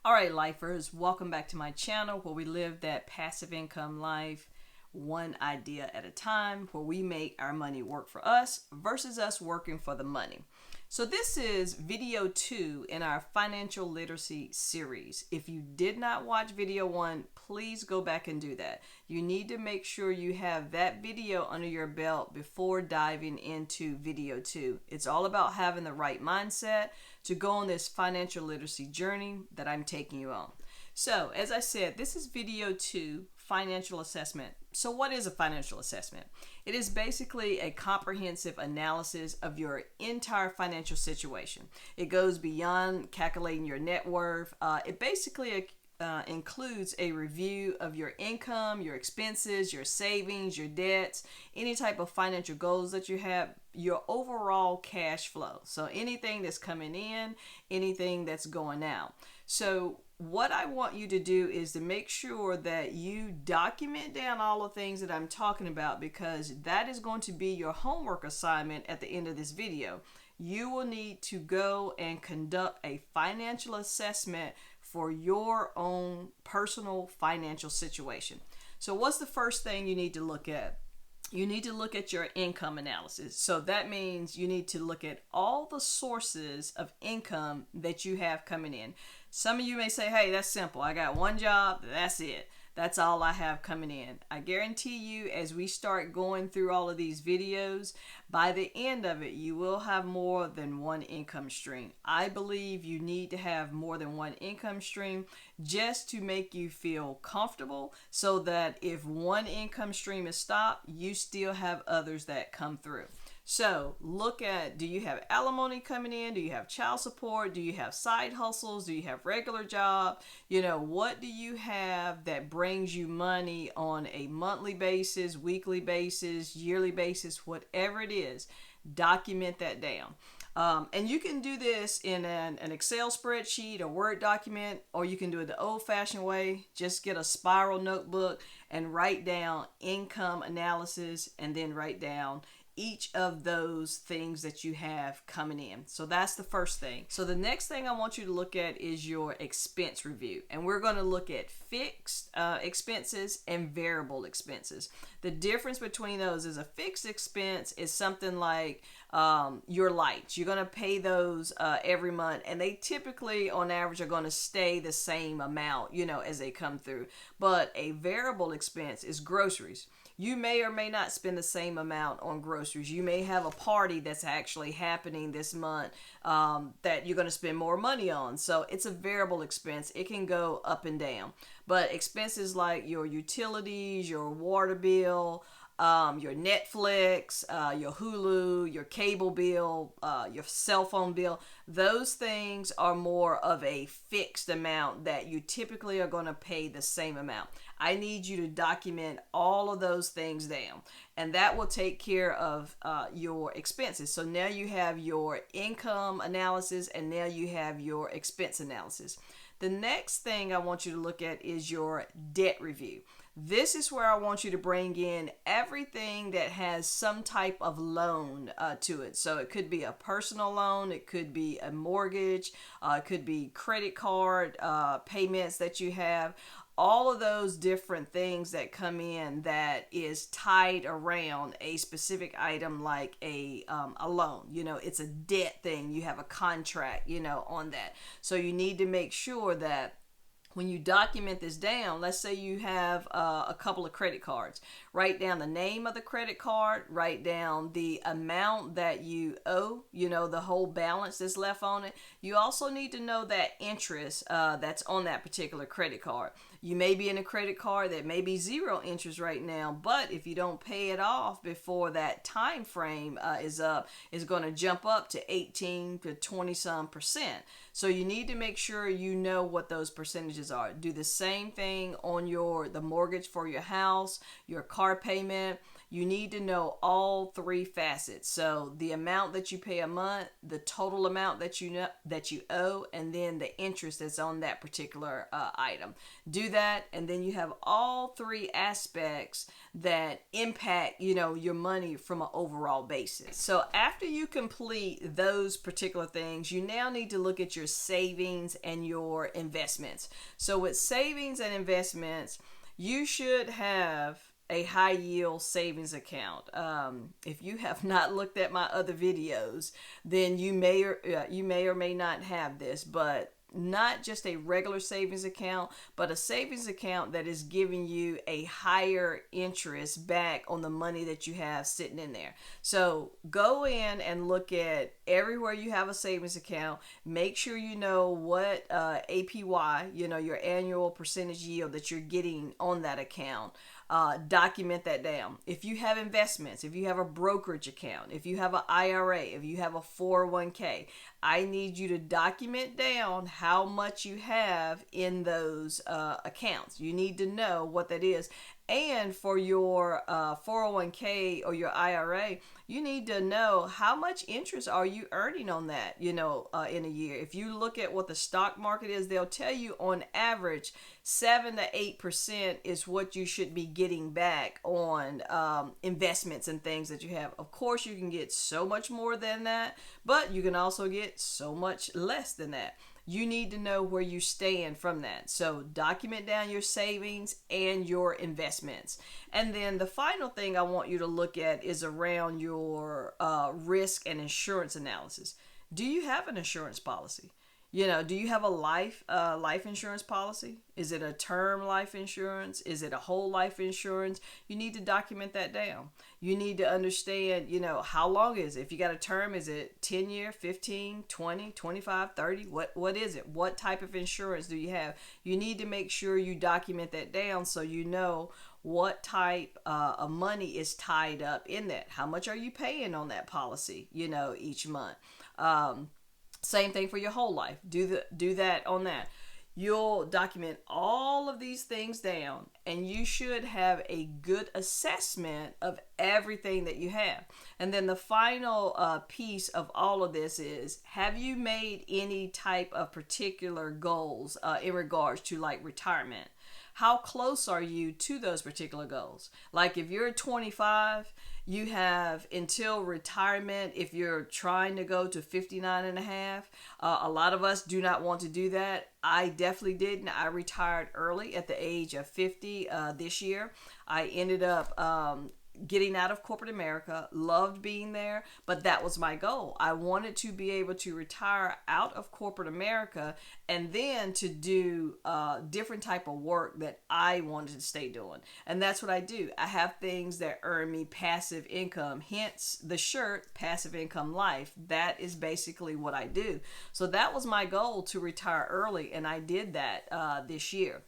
All right, lifers, welcome back to my channel where we live that passive income life one idea at a time, where we make our money work for us versus us working for the money. So this is video 2 in our financial literacy series. If you did not watch video 1, please go back and do that. You need to make sure you have that video under your belt before diving into video 2. It's all about having the right mindset to go on this financial literacy journey that I'm taking you on. So, as I said, this is video 2, financial assessment. So what is a financial assessment? It is basically a comprehensive analysis of your entire financial situation. It goes beyond calculating your net worth. It basically includes a review of your income, your expenses, your savings, your debts, any type of financial goals that you have, your overall cash flow. So anything that's coming in, anything that's going out. So what I want you to do is to make sure that you document down all the things that I'm talking about, because that is going to be your homework assignment at the end of this video. You will need to go and conduct a financial assessment for your own personal financial situation. So what's the first thing you need to look at? You need to look at your income analysis. So that means you need to look at all the sources of income that you have coming in. Some of you may say, hey, that's simple. I got one job, that's it. That's all I have coming in. I guarantee you, as we start going through all of these videos, by the end of it, you will have more than one income stream. I believe you need to have more than one income stream just to make you feel comfortable, so that if one income stream is stopped, you still have others that come through. So look at, do you have alimony coming in? Do you have child support? Do you have side hustles? Do you have regular job? What do you have that brings you money on a monthly basis, weekly basis, yearly basis, whatever it is? Document that down. And you can do this in an Excel spreadsheet, a Word document, or you can do it the old-fashioned way. Just get a spiral notebook and write down income analysis, and then write down each of those things that you have coming in. So that's the first thing. So the next thing I want you to look at is your expense review. And we're going to look at fixed expenses and variable expenses. The difference between those is a fixed expense is something like your lights. You're going to pay those every month, and they typically on average are going to stay the same amount, as they come through. But a variable expense is groceries. You may or may not spend the same amount on groceries. You may have a party that's actually happening this month that you're going to spend more money on. So it's a variable expense. It can go up and down. But expenses like your utilities, your water bill, your Netflix, your Hulu, your cable bill, your cell phone bill, those things are more of a fixed amount that you typically are going to pay the same amount. I need you to document all of those things down, and that will take care of your expenses. So now you have your income analysis, and now you have your expense analysis. The next thing I want you to look at is your debt review. This is where I want you to bring in everything that has some type of loan to it. So it could be a personal loan, it could be a mortgage, it could be credit card payments that you have. All of those different things that come in that is tied around a specific item, like a loan. It's a debt thing. You have a contract, on that. So you need to make sure that when you document this down, let's say you have a couple of credit cards, write down the name of the credit card, write down the amount that you owe, the whole balance that's left on it. You also need to know that interest that's on that particular credit card. You may be in a credit card that may be zero interest right now, but if you don't pay it off before that time frame is up, it's going to jump up to 18 to 20 some percent. So you need to make sure you know what those percentages are. Do the same thing on the mortgage for your house, your car payment, you need to know all three facets. So the amount that you pay a month, the total amount that you know that you owe, and then the interest that's on that particular item. Do that, and then you have all three aspects that impact, your money from an overall basis. So after you complete those particular things, you now need to look at your savings and your investments. So with savings and investments, you should have a high yield savings account. If you have not looked at my other videos, then you may or may not have this, but not just a regular savings account, but a savings account that is giving you a higher interest back on the money that you have sitting in there. So go in and look at everywhere you have a savings account. Make sure you know what APY, your annual percentage yield that you're getting on that account. Document that down. If you have investments, if you have a brokerage account, if you have an IRA, if you have a 401k, I need you to document down how much you have in those accounts. You need to know what that is. And for your 401k or your IRA, you need to know how much interest are you earning on that, in a year. If you look at what the stock market is, they'll tell you on average 7 to 8% is what you should be getting back on investments and things that you have. Of course, you can get so much more than that, but you can also get so much less than that. You need to know where you stand from that. So document down your savings and your investments. And then the final thing I want you to look at is around your risk and insurance analysis. Do you have an insurance policy? Do you have a life insurance policy? Is it a term life insurance? Is it a whole life insurance? You need to document that down. You need to understand, how long is it? If you got a term, is it 10 year, 15, 20, 25, 30? What is it? What type of insurance do you have? You need to make sure you document that down so you know what type of money is tied up in that. How much are you paying on that policy, each month? Same thing for your whole life. Do that on that. You'll document all of these things down, and you should have a good assessment of everything that you have. And then the final piece of all of this is, have you made any type of particular goals in regards to like retirement? How close are you to those particular goals? Like if you're 25, you have until retirement. If you're trying to go to 59 and a half, a lot of us do not want to do that. I definitely didn't. I retired early at the age of 50 this year. I ended up getting out of corporate America, loved being there, but that was my goal. I wanted to be able to retire out of corporate America and then to do different type of work that I wanted to stay doing. And that's what I do. I have things that earn me passive income, hence the shirt, Passive Income Life. That is basically what I do. So that was my goal, to retire early, and I did that this year.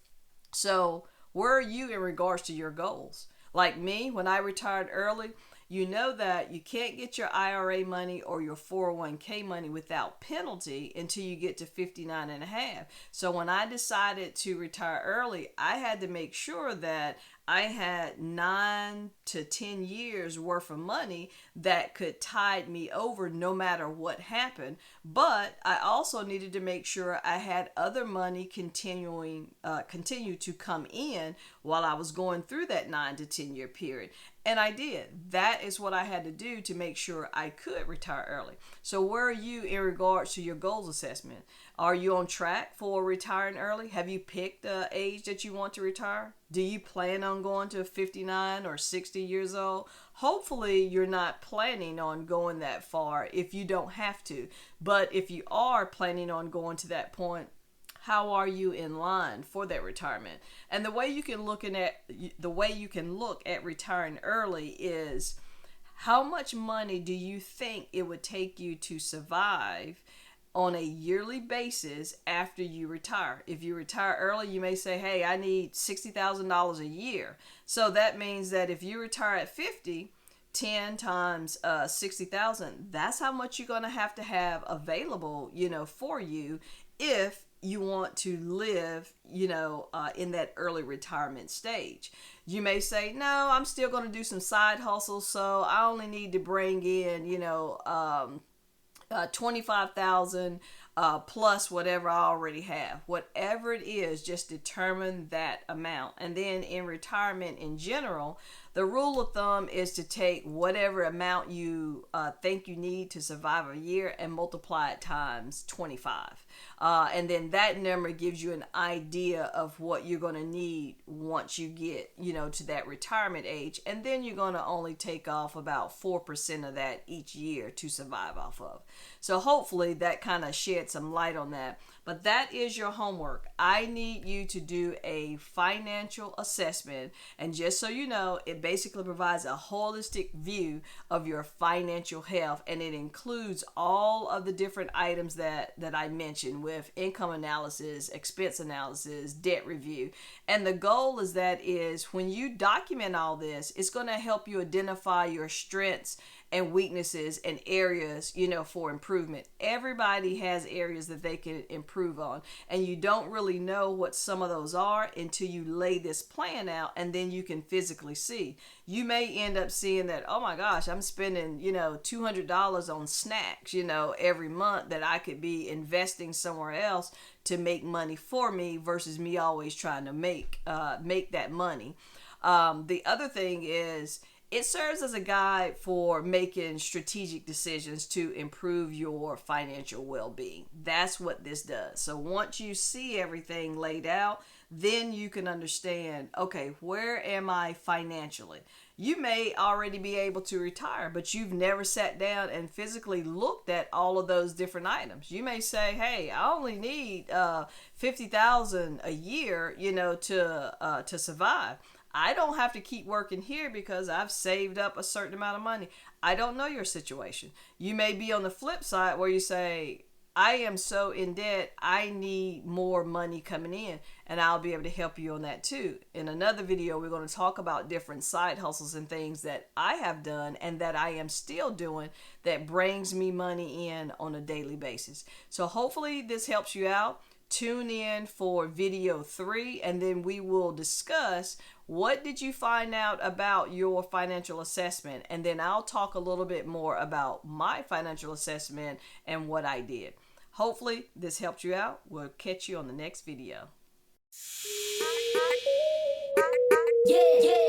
So where are you in regards to your goals? Like me, when I retired early, you know that you can't get your IRA money or your 401k money without penalty until you get to 59 and a half. So when I decided to retire early, I had to make sure that I had 9 to 10 years worth of money that could tide me over no matter what happened. But I also needed to make sure I had other money continue to come in while I was going through that 9 to 10 year period. And I did. That is what I had to do to make sure I could retire early. So where are you in regards to your goals assessment? Are you on track for retiring early? Have you picked the age that you want to retire? Do you plan on going to 59 or 60 years old? Hopefully you're not planning on going that far if you don't have to. But if you are planning on going to that point, how are you in line for that retirement? And the way you can look at retiring early is, how much money do you think it would take you to survive on a yearly basis after you retire? If you retire early, you may say, hey, I need $60,000 a year. So that means that if you retire at 50, 10 times 60,000, that's how much you're going to have available, for you if you want to live, in that early retirement stage. You may say, no, I'm still going to do some side hustles, so I only need to bring in, 25,000 plus whatever I already have. Whatever it is, just determine that amount. And then in retirement in general, the rule of thumb is to take whatever amount you think you need to survive a year and multiply it times 25. And then that number gives you an idea of what you're going to need once you get, to that retirement age. And then you're going to only take off about 4% of that each year to survive off of. So hopefully that kind of shed some light on that. But that is your homework. I need you to do a financial assessment. And just so you know, it basically provides a holistic view of your financial health. And it includes all of the different items that I mentioned, with income analysis, expense analysis, debt review. And the goal is when you document all this, it's going to help you identify your strengths and weaknesses and areas, for improvement. Everybody has areas that they can improve on, and you don't really know what some of those are until you lay this plan out, and then you can physically see. You may end up seeing that, oh my gosh, I'm spending, $200 on snacks, every month, that I could be investing somewhere else to make money for me versus me always trying to make that money. The other thing is, it serves as a guide for making strategic decisions to improve your financial well-being. That's what this does. So once you see everything laid out, then you can understand, okay, where am I financially? You may already be able to retire, but you've never sat down and physically looked at all of those different items. You may say, hey, I only need $50,000 a year, to survive. I don't have to keep working here because I've saved up a certain amount of money. I don't know your situation. You may be on the flip side where you say, I am so in debt, I need more money coming in, and I'll be able to help you on that too. In another video, we're going to talk about different side hustles and things that I have done and that I am still doing that brings me money in on a daily basis. So hopefully this helps you out. Tune in for video 3, and then we will discuss what did you find out about your financial assessment, and then I'll talk a little bit more about my financial assessment and what I did. Hopefully this helped you out. We'll catch you on the next video. Yeah, yeah.